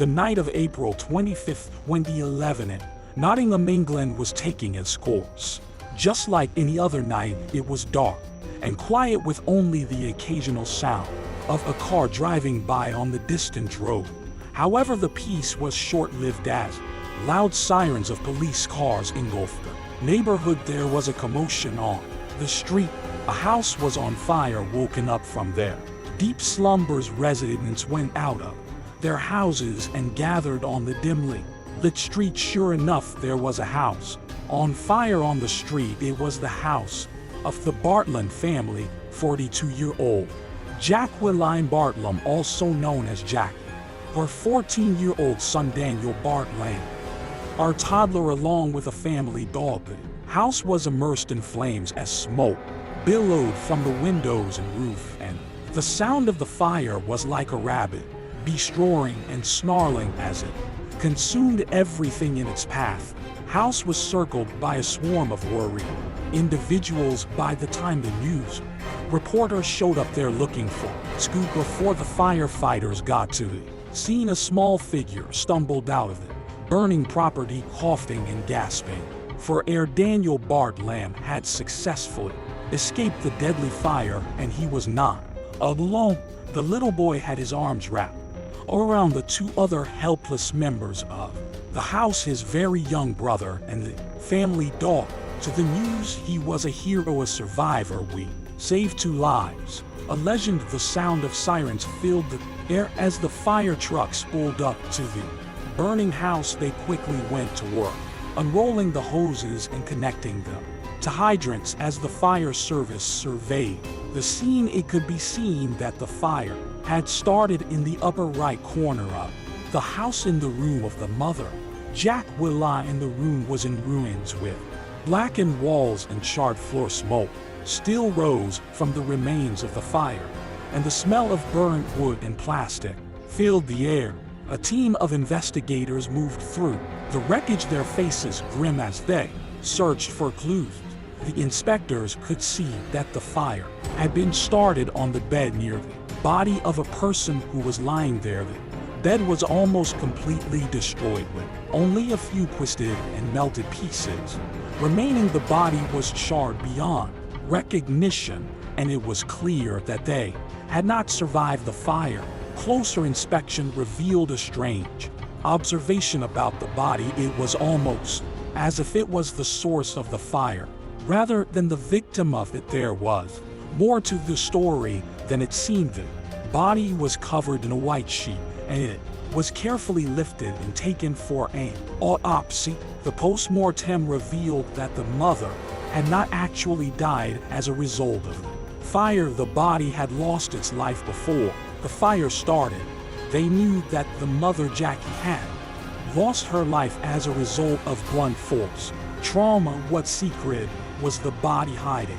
The night of April 25, 2011, Nottingham, England was taking its course. Just like any other night, it was dark and quiet, with only the occasional sound of a car driving by on the distant road. However, the peace was short-lived as loud sirens of police cars engulfed the neighborhood. There was a commotion on the street. A house was on fire. Woken up from their deep slumbers, residents went out of their houses and gathered on the dimly lit street. Sure enough, there was a house on fire on the street. It was the house of the Bartlam family. 42-year-old Jacqueline Bartlam, also known as Jack, her 14-year-old son Daniel Bartlam, our toddler, along with a family dog. The house was immersed in flames as smoke billowed from the windows and roof, and the sound of the fire was like a rabid beast roaring and snarling as it consumed everything in its path. House was circled by a swarm of worried individuals. By the time the news reporters showed up there looking for scoop before the firefighters got to the scene, a small figure stumbled out of the burning property, coughing and gasping for air. Daniel Bartlam had successfully escaped the deadly fire, and he was not alone. The little boy had his arms wrapped around the two other helpless members of the house, his very young brother and the family dog. To the news, he was a hero, a survivor. We saved 2 lives. A legend. The sound of sirens filled the air as the fire trucks pulled up to the burning house. They quickly went to work, unrolling the hoses and connecting them to hydrants. As the fire service surveyed the scene, it could be seen that the fire had started in the upper right corner of the house, in the room of the mother. Jacqueline. In the room was in ruins, with blackened walls and charred floor. Smoke still rose from the remains of the fire, and the smell of burnt wood and plastic filled the air. A team of investigators moved through the wreckage, their faces grim as they searched for clues. The inspectors could see that the fire had been started on the bed near the body of a person who was lying there. The bed was almost completely destroyed, with only a few twisted and melted pieces remaining. The body was charred beyond recognition, and it was clear that they had not survived the fire. Closer inspection revealed a strange observation about the body. It was almost as if it was the source of the fire rather than the victim of it. There was more to the story than it seemed. The body was covered in a white sheet, and it was carefully lifted and taken for an autopsy. The post-mortem revealed that the mother had not actually died as a result of the fire. The body had lost its life before the fire started. They knew that the mother, Jackie, had lost her life as a result of blunt force trauma. What secret was the body hiding?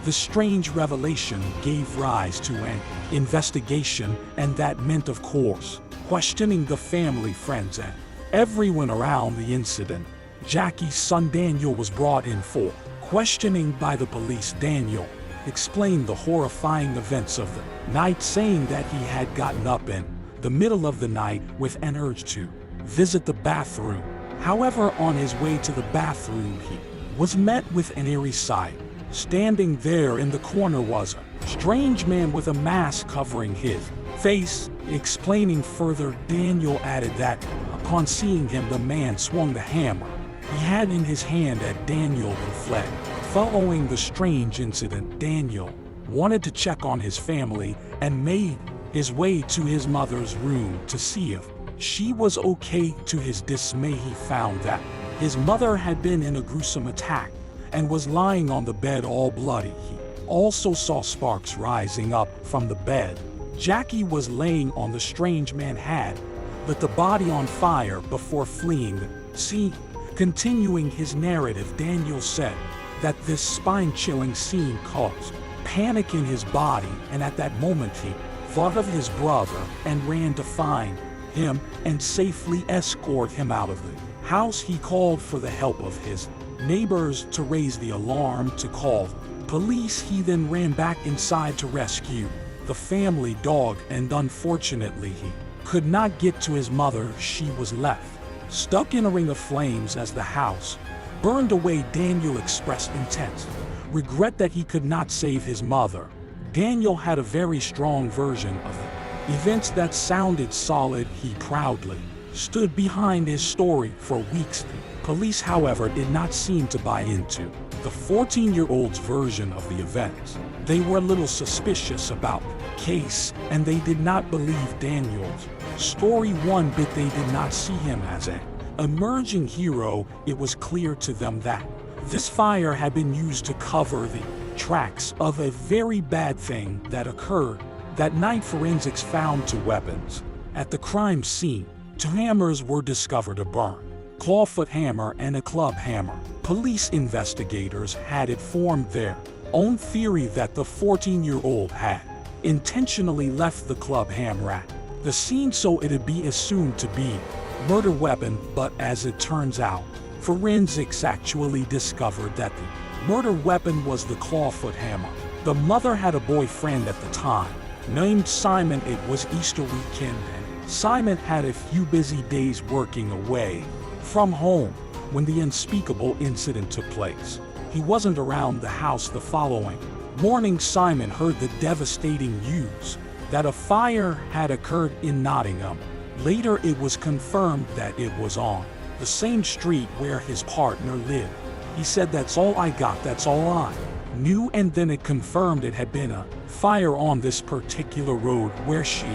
The strange revelation gave rise to an investigation, and that meant, of course, questioning the family, friends, and everyone around the incident. Jackie's son Daniel was brought in for questioning by the police. Daniel explained the horrifying events of the night, saying that he had gotten up in the middle of the night with an urge to visit the bathroom. However, on his way to the bathroom, he was met with an eerie sight. Standing there in the corner was a strange man with a mask covering his face. Explaining further, Daniel added that upon seeing him, the man swung the hammer he had in his hand at Daniel and fled. Following the strange incident, Daniel wanted to check on his family and made his way to his mother's room to see if she was okay. To his dismay, he found that his mother had been in a gruesome attack and was lying on the bed all bloody. He also saw sparks rising up from the bed. Jackie was laying on the strange man had lit the body on fire before fleeing the scene. Continuing his narrative, Daniel said that this spine-chilling scene caused panic in his body, and at that moment he thought of his brother and ran to find him and safely escort him out of the house. He called for the help of his neighbors to raise the alarm to call police. He then ran back inside to rescue the family dog, and unfortunately he could not get to his mother. She was left stuck in a ring of flames as the house burned away. Daniel expressed intense regret that he could not save his mother. Daniel had a very strong version of the events that sounded solid. He proudly stood behind his story for weeks. Police, however, did not seem to buy into the 14-year-old's version of the events. They were a little suspicious about the case, and they did not believe Daniel's story one bit. They did not see him as an emerging hero. It was clear to them that this fire had been used to cover the tracks of a very bad thing that occurred that night. Forensics found two weapons at the crime scene. Two hammers were discovered, a burn clawfoot hammer and a club hammer. Police investigators had formed their own theory that the 14-year-old had intentionally left the club hammer at the scene so it'd be assumed to be a murder weapon, but as it turns out, forensics actually discovered that the murder weapon was the clawfoot hammer. The mother had a boyfriend at the time named Simon. It was Easter weekend and Simon had a few busy days working away from home when the unspeakable incident took place. He wasn't around the house the following morning. Simon heard the devastating news that a fire had occurred in Nottingham. Later it was confirmed that it was on the same street where his partner lived. He said, "That's all I got, that's all I knew," and then it confirmed it had been a fire on this particular road where she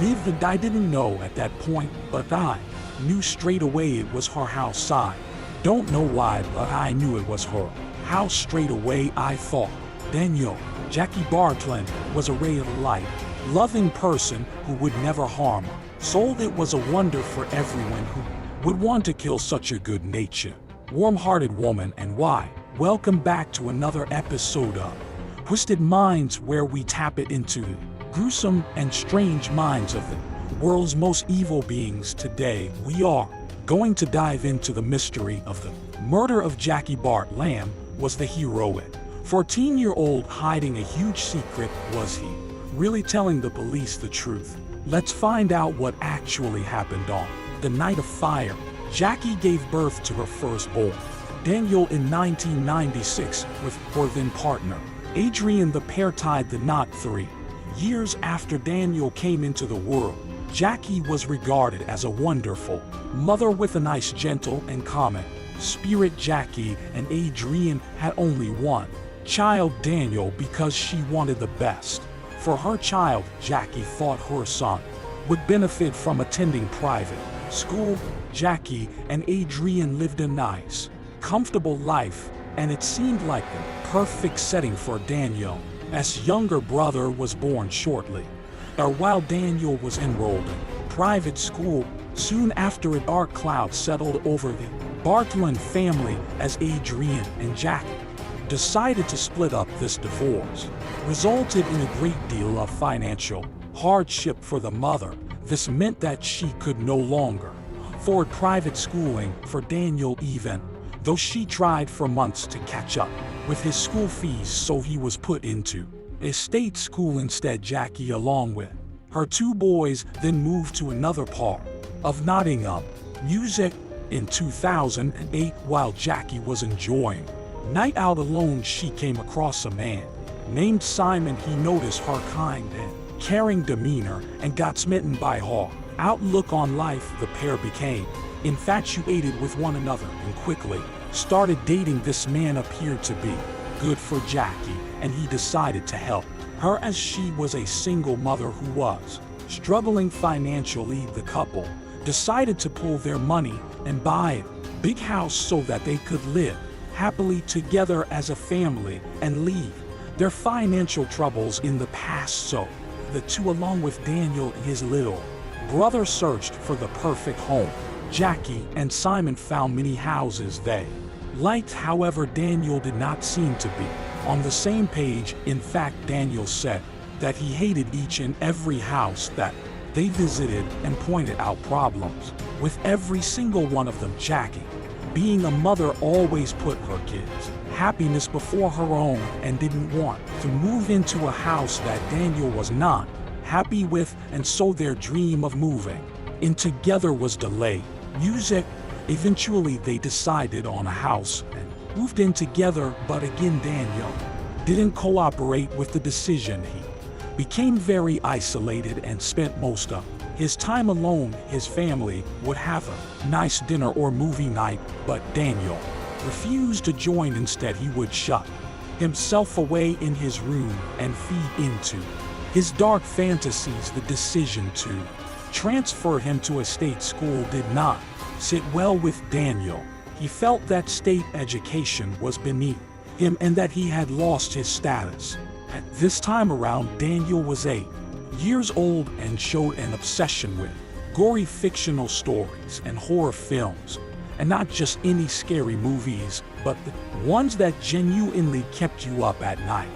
lived. And I didn't know at that point, but I knew straight away it was her house side. Don't know why, but I knew it was her house straight away. I thought Daniel, Jackie Bartlam, was a ray of light, loving person who would never harm her soul. It was a wonder for everyone who would want to kill such a good-natured, warm-hearted woman. And why? Welcome back to another episode of Twisted Minds, where we tap it into the gruesome and strange minds of the world's most evil beings. Today, we are going to dive into the mystery of the murder of Jackie Bartlam. Was the heroic 14-year-old hiding a huge secret? Was he really telling the police the truth? Let's find out what actually happened on the night of fire. Jackie gave birth to her firstborn, Daniel, in 1996 with her then partner, Adrian. The pair tied the knot 3 years after Daniel came into the world. Jackie was regarded as a wonderful mother with a nice, gentle, and calming spirit. Jackie and Adrian had only one child, Daniel, because she wanted the best for her child. Jackie thought her son would benefit from attending private school. Jackie and Adrian lived a nice, comfortable life, and it seemed like the perfect setting for Daniel. As younger brother was born shortly while Daniel was enrolled in private school. Soon after, a dark cloud settled over the Bartlam family as Adrian and Jackie decided to split up. This divorce resulted in a great deal of financial hardship for the mother. This meant that she could no longer afford private schooling for Daniel, even though she tried for months to catch up with his school fees, so he was put into a state school instead. Jackie, along with her 2 boys, then moved to another part of Nottingham. Music. In 2008, while Jackie was enjoying night out alone, she came across a man named Simon. He noticed her kind and caring demeanor and got smitten by her outlook on life. The pair became infatuated with one another and quickly started dating. This man appeared to be good for Jackie, and he decided to help her as she was a single mother who was struggling financially. The couple decided to pool their money and buy a big house so that they could live happily together as a family and leave their financial troubles in the past. So the two, along with Daniel and his little brother, searched for the perfect home. Jackie and Simon found many houses they liked. However, Daniel did not seem to be on the same page. In fact, Daniel said that he hated each and every house that they visited and pointed out problems with every single one of them. Jackie, being a mother, always put her kids' happiness before her own and didn't want to move into a house that Daniel was not happy with, and so their dream of moving in together was delayed. Music. Eventually they decided on a house and moved in together, but again Daniel didn't cooperate with the decision. He became very isolated and spent most of his time alone. His family would have a nice dinner or movie night, but Daniel refused to join. Instead, he would shut himself away in his room and feed into his dark fantasies. The decision to transfer him to a state school did not sit well with Daniel. He felt that state education was beneath him and that he had lost his status. At this time around, Daniel was 8 years old and showed an obsession with gory fictional stories and horror films, and not just any scary movies, but the ones that genuinely kept you up at night.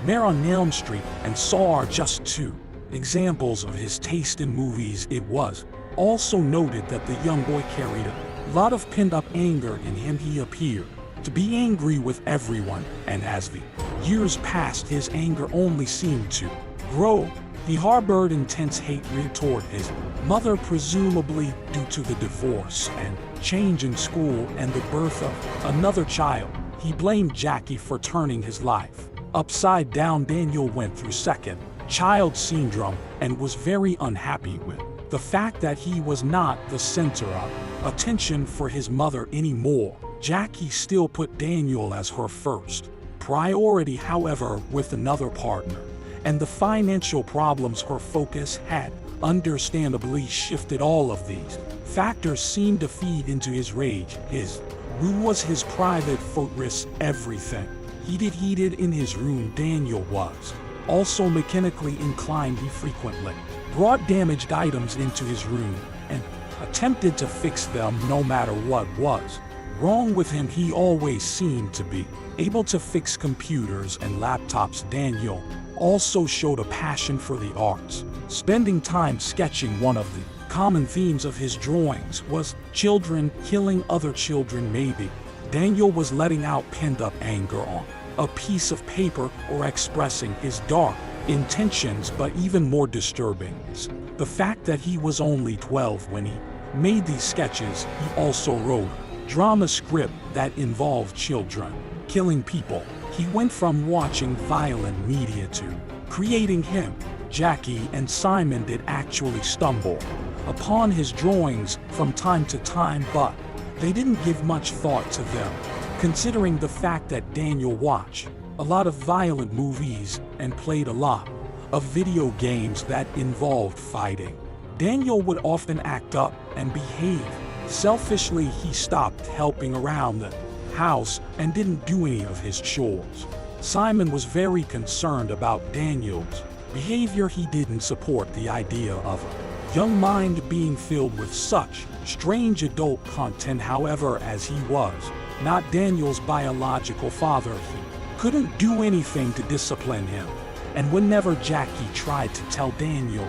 Mare on Elm Street and Saw are just 2 examples of his taste in movies. It was also noted that the young boy carried a lot of pent-up anger in him. He appeared to be angry with everyone, and as the years passed, his anger only seemed to grow. He harbored intense hatred toward his mother, presumably due to the divorce and change in school and the birth of another child. He blamed Jackie for turning his life upside down. Daniel went through second child syndrome and was very unhappy with the fact that he was not the center of attention for his mother anymore. Jackie still put Daniel as her first priority, however, with another partner, and the financial problems her focus had understandably shifted. All of these factors seemed to feed into his rage. His room was his private fortress. Everything he did in his room. Daniel was also mechanically inclined. He frequently brought damaged items into his room and attempted to fix them no matter what was wrong with him. He always seemed to be able to fix computers and laptops. Daniel also showed a passion for the arts, spending time sketching. One of the common themes of his drawings was children killing other children. Maybe Daniel was letting out pent-up anger on a piece of paper or expressing his dark intentions, but even more disturbing is the fact that he was only 12 when he made these sketches. He also wrote a drama script that involved children killing people. He went from watching violent media to creating him. Jackie and Simon did actually stumble upon his drawings from time to time, but they didn't give much thought to them, considering the fact that Daniel watched a lot of violent movies and played a lot of video games that involved fighting. Daniel would often act up and behave selfishly. He stopped helping around the house and didn't do any of his chores. Simon was very concerned about Daniel's behavior. He didn't support the idea of a young mind being filled with such strange adult content. However, as he was not Daniel's biological father, he couldn't do anything to discipline him, and whenever Jackie tried to tell Daniel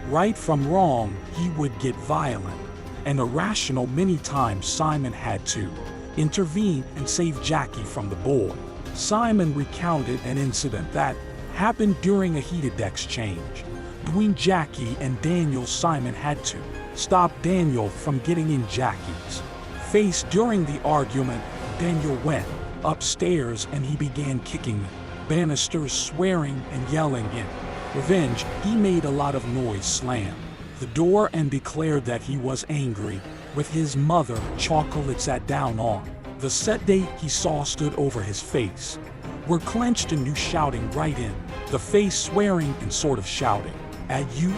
right from wrong, he would get violent and irrational. Many times Simon had to intervene and save Jackie from the boy. Simon recounted an incident that happened during a heated exchange between Jackie and Daniel. Simon had to stop Daniel from getting in Jackie's face. During the argument, Daniel went upstairs and he began kicking the banisters, swearing and yelling. In revenge, he made a lot of noise, slammed the door, and declared that he was angry with his mother. Chocolate sat down on the set. Date he saw stood over his face were clenched and new, shouting right in the face, swearing and sort of shouting at you.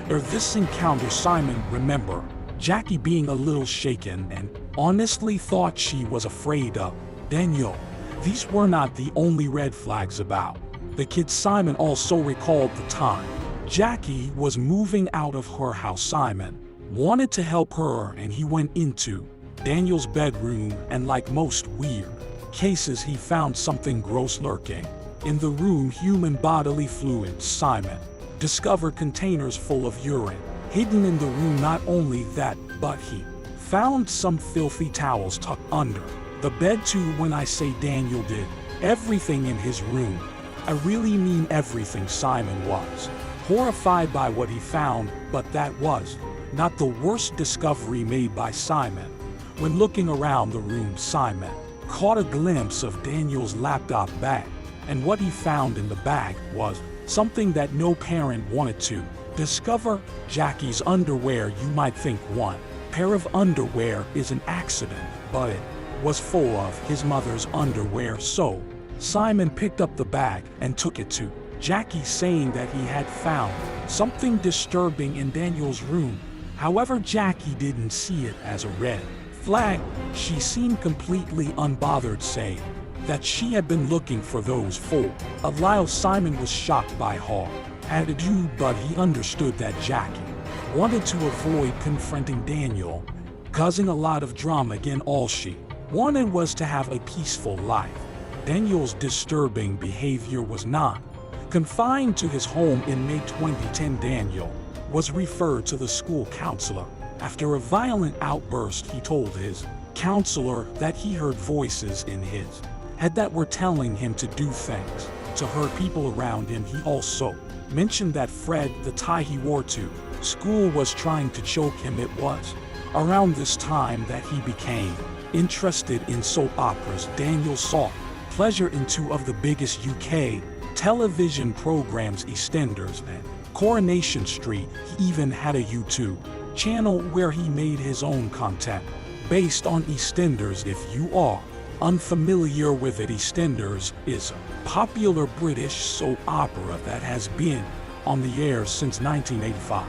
This encounter, Simon remembered Jackie being a little shaken and honestly thought she was afraid of Daniel. These were not the only red flags about the kid. Simon also recalled the time Jackie was moving out of her house. Simon wanted to help her and he went into Daniel's bedroom, and like most weird cases, he found something gross lurking in the room: human bodily fluids. Simon discovered containers full of urine hidden in the room. Not only that, but he found some filthy towels tucked under the bed too. When I say Daniel did everything in his room, I really mean everything. Simon was horrified by what he found, but that was not the worst discovery made by Simon. When looking around the room, Simon caught a glimpse of Daniel's laptop bag, and what he found in the bag was something that no parent wanted to discover: Jackie's underwear. You might think one pair of underwear is an accident, but it was full of his mother's underwear. So Simon picked up the bag and took it to Jackie, saying that he had found something disturbing in Daniel's room. However, Jackie didn't see it as a red flag. She seemed completely unbothered, saying that she had been looking for those for a while. Simon was shocked by her attitude, but he understood that Jackie wanted to avoid confronting Daniel, causing a lot of drama. Again, all she wanted was to have a peaceful life. Daniel's disturbing behavior was not confined to his home. In May 2010, Daniel was referred to the school counselor. After a violent outburst, he told his counselor that he heard voices in his head that were telling him to do things to hurt people around him. He also mentioned that Fred, the tie he wore to school, was trying to choke him. It was around this time that he became interested in soap operas. Daniel saw pleasure in two of the biggest UK television programs, EastEnders and Coronation Street. He even had a YouTube channel where he made his own content based on EastEnders. If you are unfamiliar with it, EastEnders is a popular British soap opera that has been on the air since 1985.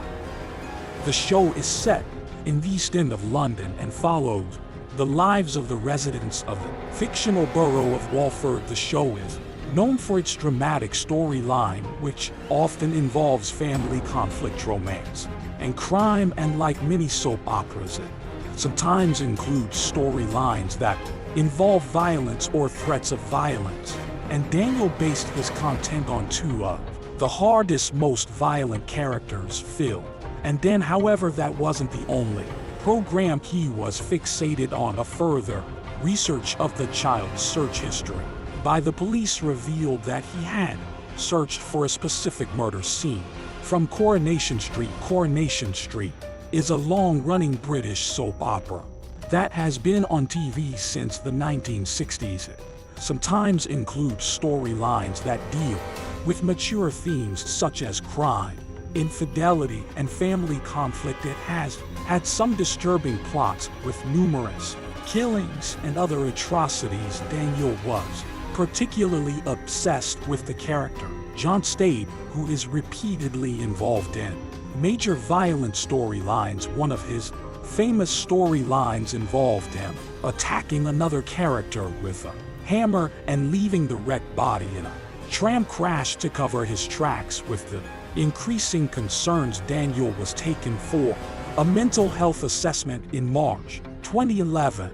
The show is set in the East End of London and follows the lives of the residents of the fictional borough of Walford. The show is known for its dramatic storyline, which often involves family conflict, romance, and crime, and like many soap operas, it sometimes includes storylines that involve violence or threats of violence. And Daniel based his content on two of the hardest, most violent characters, Phil and Dan. However, that wasn't the only program he was fixated on. A further research of the child's search history by the police revealed that he had searched for a specific murder scene from Coronation Street. Coronation Street is a long-running British soap opera that has been on TV since the 1960s. It sometimes includes storylines that deal with mature themes such as crime, infidelity, and family conflict. It has had some disturbing plots with numerous killings and other atrocities. Daniel was particularly obsessed with the character John Stade, who is repeatedly involved in major violent storylines. One of his famous storylines involved him attacking another character with a hammer and leaving the wrecked body in a tram crash to cover his tracks. With the increasing concerns, Daniel was taken for a mental health assessment in March 2011.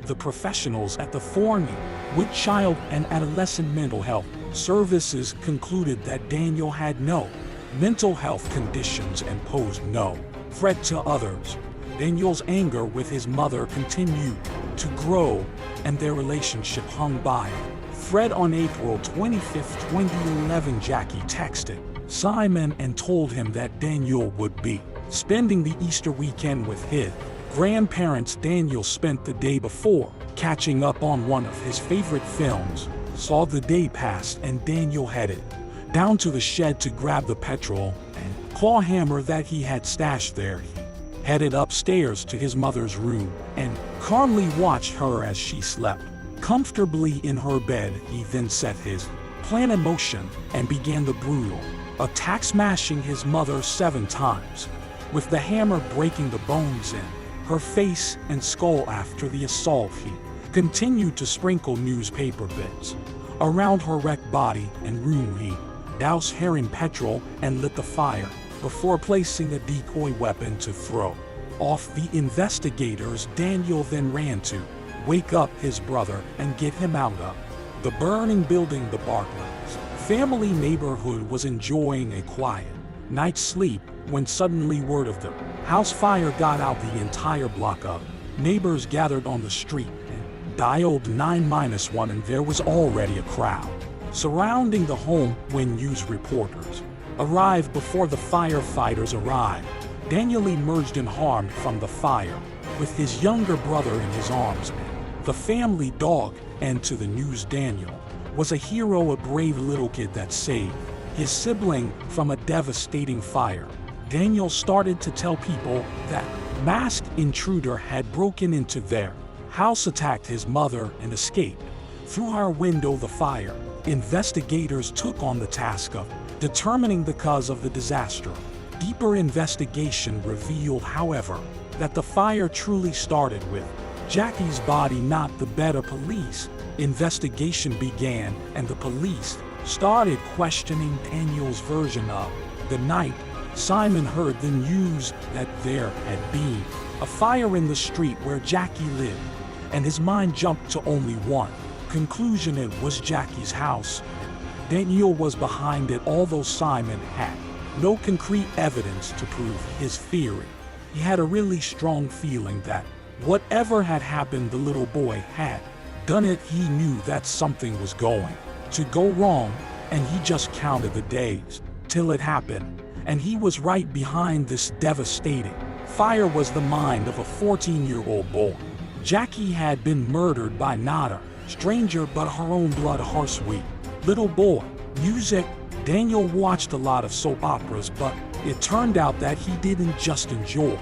The professionals at the Thornwood Child and Adolescent Mental Health Services concluded that Daniel had no mental health conditions and posed no threat to others. Daniel's anger with his mother continued to grow, and their relationship hung by a thread. On April 25, 2011, Jackie texted Simon and told him that Daniel would be spending the Easter weekend with his grandparents. Daniel spent the day before catching up on one of his favorite films. Saw the day pass, and Daniel headed down to the shed to grab the petrol and claw hammer that he had stashed there. He headed upstairs to his mother's room and calmly watched her as she slept comfortably in her bed. He then set his plan in motion and began the brutal attack, smashing his mother 7 times, with the hammer breaking the bones in her face and skull. After the assault, he continued to sprinkle newspaper bits around her wrecked body and room. He doused her in petrol and lit the fire before placing a decoy weapon to throw off the investigators. Daniel then ran to wake up his brother and get him out of the burning building. The Bartlams' family neighborhood was enjoying a quiet night's sleep when suddenly word of the house fire got out. The entire block of neighbors gathered on the street and dialed 911, and there was already a crowd surrounding the home when news reporters arrived before the firefighters arrived. Daniel emerged unharmed from the fire, with his younger brother in his arms. The family dog, and to the news Daniel, was a hero, a brave little kid that saved his sibling from a devastating fire. Daniel started to tell people that masked intruder had broken into their house, attacked his mother, and escaped through her window. The fire investigators took on the task of determining the cause of the disaster. Deeper investigation revealed, however, that the fire truly started with Jackie's body, not the better police. Investigation began, and the police started questioning Daniel's version of the night. Simon heard the news that there had been a fire in the street where Jackie lived, and his mind jumped to only one conclusion: it was Jackie's house. Daniel was behind it, although Simon had no concrete evidence to prove his theory. He had a really strong feeling that whatever had happened, the little boy had done it. He knew that something was going to go wrong, and he just counted the days till it happened. And he was right behind this devastating fire. Was the mind of a 14-year-old boy. Jackie had been murdered by not a stranger but her own blood. Her sweet little boy. Music. Daniel watched a lot of soap operas, but it turned out that he didn't just enjoy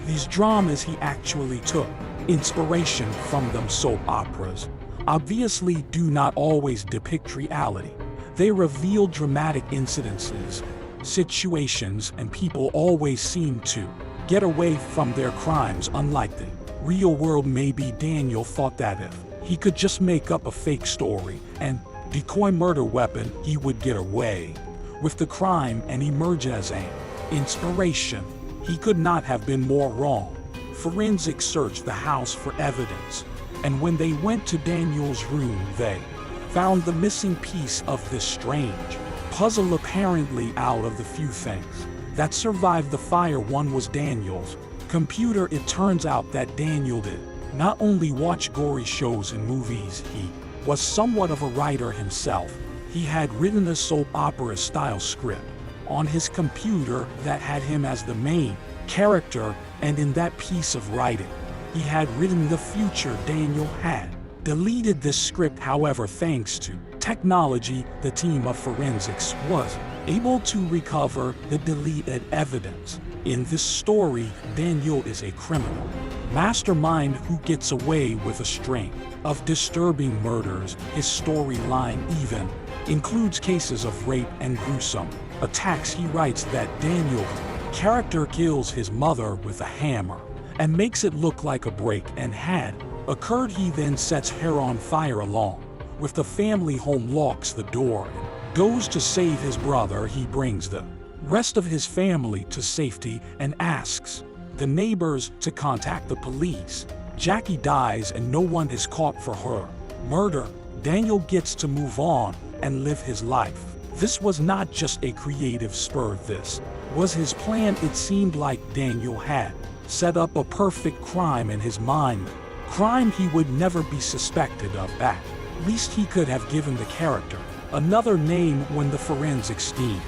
these dramas, he actually took inspiration from them. Soap operas obviously do not always depict reality. They reveal dramatic incidences, situations, and people always seem to get away from their crimes, unlike the real world. Maybe Daniel thought that if he could just make up a fake story and decoy murder weapon, he would get away with the crime and emerge as an inspiration. He could not have been more wrong. Forensics searched the house for evidence, and when they went to Daniel's room, they found the missing piece of this strange puzzle. Apparently, out of the few things that survived the fire, one was Daniel's computer. It turns out that Daniel did not only watch gory shows and movies, he was somewhat of a writer himself. He had written a soap opera style script on his computer that had him as the main character, and in that piece of writing, he had written the future. Daniel had deleted this script, however, thanks to technology, the team of forensics was able to recover the deleted evidence. In this story, Daniel is a criminal mastermind who gets away with a string of disturbing murders. His storyline even includes cases of rape and gruesome attacks. He writes that Daniel's character kills his mother with a hammer and makes it look like a break and had occurred. He then sets her on fire along with the family home, locks the door, and goes to save his brother. He brings the rest of his family to safety and asks the neighbors to contact the police. Jackie dies and no one is caught for her murder. Daniel gets to move on and live his life. This was not just a creative spur, this was his plan. It seemed like Daniel had set up a perfect crime in his mind. Crime he would never be suspected of. At least he could have given the character another name. When the forensics team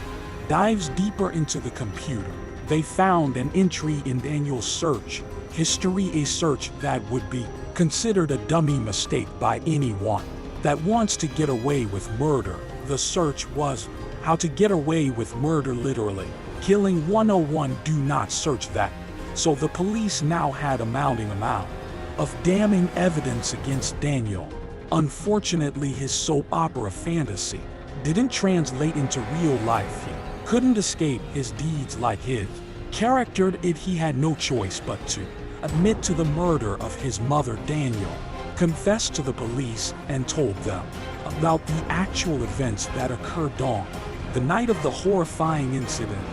dives deeper into the computer, they found an entry in Daniel's search history, a search that would be considered a dummy mistake by anyone that wants to get away with murder. The search was how to get away with murder, literally killing 101. Do not search that. So the police now had a mounting amount of damning evidence against Daniel. Unfortunately, his soap opera fantasy didn't translate into real life. He couldn't escape his deeds like his character did. He had no choice but to admit to the murder of his mother. Daniel confessed to the police and told them about the actual events that occurred on the night of the horrifying incident.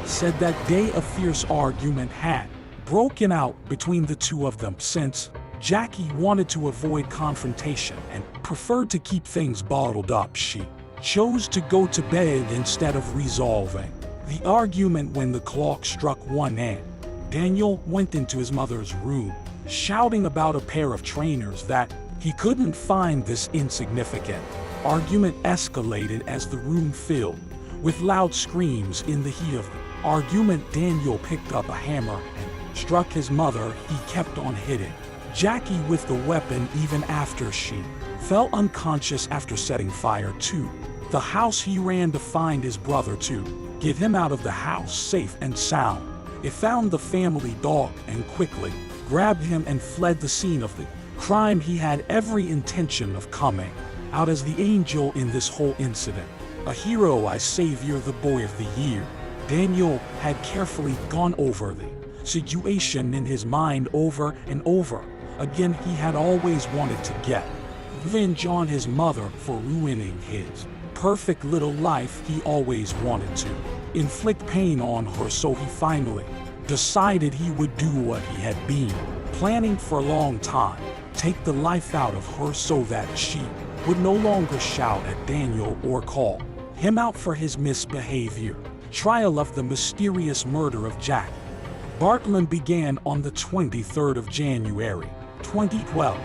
He said that day a fierce argument had broken out between the two of them. Since Jackie wanted to avoid confrontation and preferred to keep things bottled up, she chose to go to bed instead of resolving the argument. When the clock struck 1 a.m., Daniel went into his mother's room, shouting about a pair of trainers that he couldn't find. This insignificant argument escalated as the room filled With loud screams in the heat of the argument, Daniel picked up a hammer and struck his mother. He kept on hitting Jackie with the weapon even after she fell unconscious after setting fire to the house. He ran to find his brother to get him out of the house safe and sound. It found the family dog and quickly grabbed him and fled the scene of the crime. He had every intention of coming out as the angel in this whole incident. A hero, a savior, the boy of the year. Daniel had carefully gone over the situation in his mind over and over again. He had always wanted to get revenge on his mother for ruining his perfect little life. He always wanted to inflict pain on her, so he finally decided he would do what he had been planning for a long time, take the life out of her so that she would no longer shout at Daniel or call him out for his misbehavior. Trial of the mysterious murder of Jacqueline Bartlam began on the 23rd of January, 2012.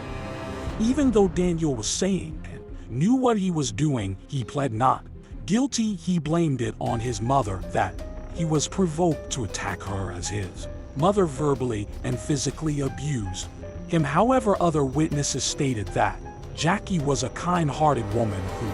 Even though Daniel was sane and knew what he was doing, he pled not guilty. He blamed it on his mother that he was provoked to attack her as his mother verbally and physically abused him. However, other witnesses stated that Jackie was a kind-hearted woman who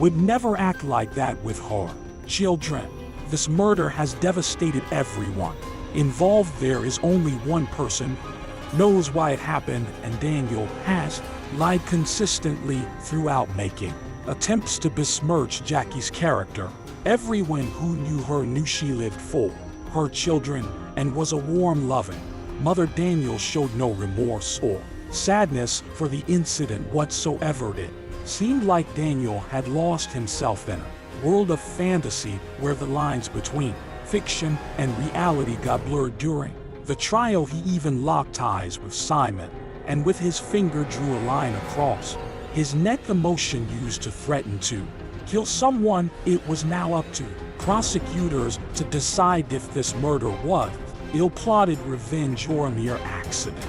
would never act like that with her children. This murder has devastated everyone involved. There is only one person who knows why it happened, and Daniel has lied consistently throughout, making attempts to besmirch Jackie's character. Everyone who knew her knew she lived for her children and was a warm, loving mother. Daniel showed no remorse or sadness for the incident whatsoever. It seemed like Daniel had lost himself in a world of fantasy where the lines between fiction and reality got blurred. During the trial, he even locked eyes with Simon and with his finger drew a line across his neck, the motion used to threaten to kill someone. It was now up to prosecutors to decide if this murder was ill-plotted revenge or a mere accident.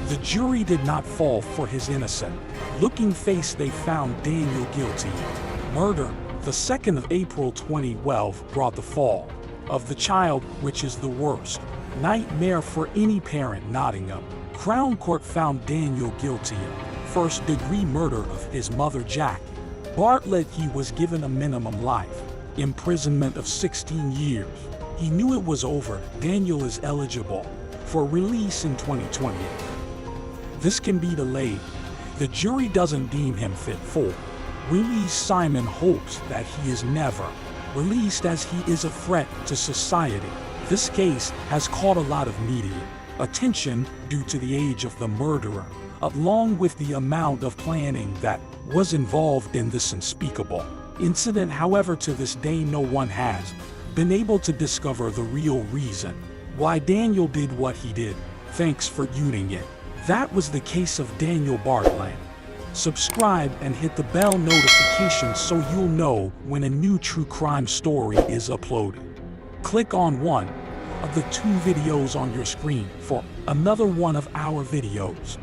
The jury did not fall for his innocent-looking face. They found Daniel guilty of murder. The 2nd of April 2012 brought the fall of the child, which is the worst nightmare for any parent. Nottingham Crown Court found Daniel guilty of first-degree murder of his mother, Jacqueline Bartlam. He was given a minimum life imprisonment of 16 years. He knew it was over. Daniel is eligible for release in 2028. This can be delayed. The jury doesn't deem him fit for release. Simon hopes that he is never released as he is a threat to society. This case has caught a lot of media attention due to the age of the murderer, along with the amount of planning that was involved in this unspeakable incident. However, to this day, no one has been able to discover the real reason why Daniel did what he did. Thanks for tuning in. That was the case of Daniel Bartlam. Subscribe and hit the bell notification so you'll know when a new true crime story is uploaded. Click on one of the 2 videos on your screen for another one of our videos.